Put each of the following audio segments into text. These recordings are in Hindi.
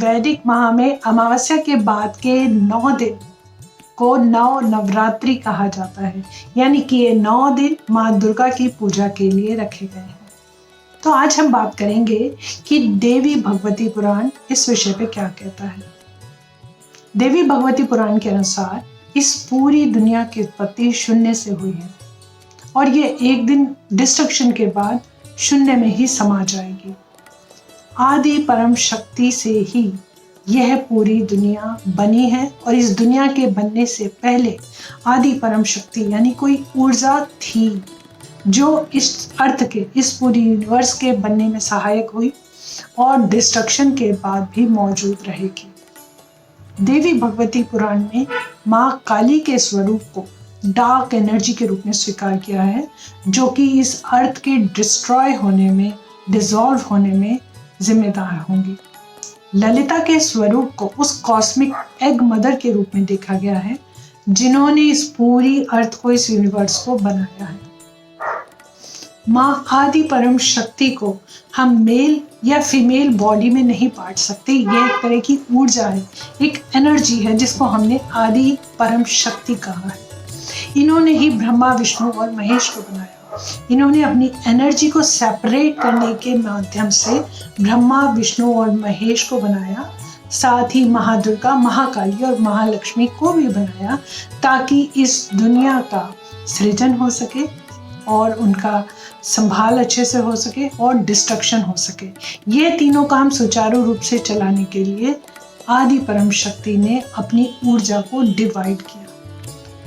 वैदिक माह में अमावस्या के बाद के 9 दिन को नवरात्रि कहा जाता है, यानी कि ये 9 दिन माँ दुर्गा की पूजा के लिए रखे गए हैं। तो आज हम बात करेंगे कि देवी भगवती पुराण इस विषय पे क्या कहता है। देवी भगवती पुराण के अनुसार इस पूरी दुनिया की उत्पत्ति शून्य से हुई है और ये एक दिन डिस्ट्रक्शन के बाद शून्य में ही समा जाएगी। आदि परम शक्ति से ही यह पूरी दुनिया बनी है और इस दुनिया के बनने से पहले आदि परम शक्ति यानी कोई ऊर्जा थी जो इस अर्थ के, इस पूरी यूनिवर्स के बनने में सहायक हुई और डिस्ट्रक्शन के बाद भी मौजूद रहेगी। देवी भगवती पुराण में माँ काली के स्वरूप को डार्क एनर्जी के रूप में स्वीकार किया है, जो कि इस अर्थ के डिस्ट्रॉय होने में, डिसॉल्व होने में जिम्मेदार होंगी। ललिता के स्वरूप को उस कॉस्मिक एग मदर के रूप में देखा गया है, जिन्होंने इस पूरी अर्थ को, इस यूनिवर्स को बनाया है। माँ आदि परम शक्ति को हम मेल या फीमेल बॉडी में नहीं बांट सकते। यह एक तरह की ऊर्जा है, एक एनर्जी है जिसको हमने आदि परम शक्ति कहा है। इन्होंने ही ब्रह्मा, विष्णु और महेश को बनाया। इन्होंने अपनी एनर्जी को सेपरेट करने के माध्यम से ब्रह्मा, विष्णु और महेश को बनाया। साथ ही महादुर्गा, महाकाली और महालक्ष्मी को भी बनाया, ताकि इस दुनिया का सृजन हो सके और उनका संभाल अच्छे से हो सके और डिस्ट्रक्शन हो सके। ये तीनों काम सुचारू रूप से चलाने के लिए आदि परम शक्ति ने अपनी ऊर्जा को डिवाइड किया।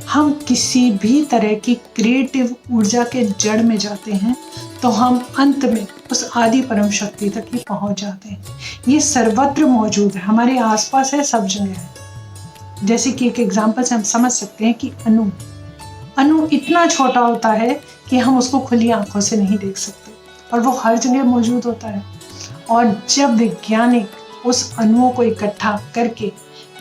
हम किसी भी तरह की क्रिएटिव ऊर्जा के जड़ में जाते हैं तो हम अंत में उस आदि परम शक्ति तक ही पहुंच जाते हैं। ये सर्वत्र मौजूद है, हमारे आसपास है, सब जगह है। जैसे कि एक एग्जाम्पल से हम समझ सकते हैं कि अणु इतना छोटा होता है कि हम उसको खुली आंखों से नहीं देख सकते और वो हर जगह मौजूद होता है। और जब वैज्ञानिक उस अणुओं को इकट्ठा करके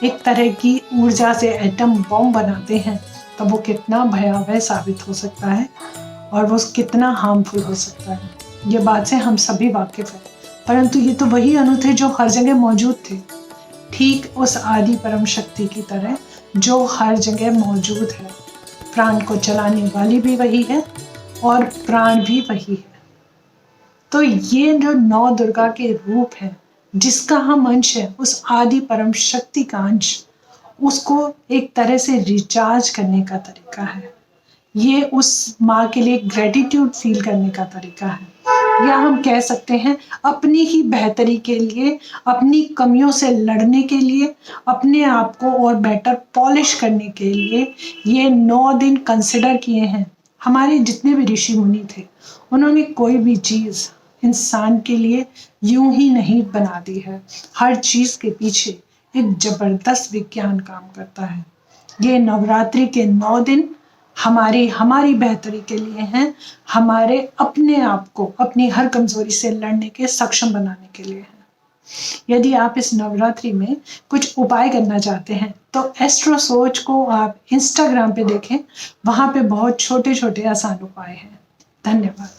एक तरह की ऊर्जा से एटम बॉम्ब बनाते हैं तो वो कितना भयावह साबित हो सकता है और वो कितना हार्मफुल हो सकता है। ये बात से हम सभी वाकिफ हैं, परंतु ये तो वही अणु थे जो हर जगह मौजूद थे, ठीक उस आदि परम शक्ति की तरह जो हर जगह मौजूद है। प्राण को चलाने वाली भी वही है और प्राण भी वही है। तो ये जो 9 दुर्गा के रूप है, जिसका हम अंश है, उस आदि परम शक्ति का अंश, उसको एक तरह से रिचार्ज करने का तरीका है। ये उस माँ के लिए ग्रेटिट्यूड फील करने का तरीका है, या हम कह सकते हैं अपनी ही बेहतरी के लिए, अपनी कमियों से लड़ने के लिए, अपने आप को और बेटर पॉलिश करने के लिए ये 9 दिन कंसिडर किए हैं। हमारे जितने भी ऋषि मुनि थे, उन्होंने कोई भी चीज़ इंसान के लिए यूं ही नहीं बना दी है। हर चीज़ के पीछे एक जबरदस्त विज्ञान काम करता है। ये नवरात्रि के 9 दिन हमारी बेहतरी के लिए हैं, हमारे अपने आप को अपनी हर कमजोरी से लड़ने के सक्षम बनाने के लिए हैं। यदि आप इस नवरात्रि में कुछ उपाय करना चाहते हैं तो एस्ट्रो सोच को आप इंस्टाग्राम पे देखें, वहां पे बहुत छोटे छोटे आसान उपाय हैं। धन्यवाद।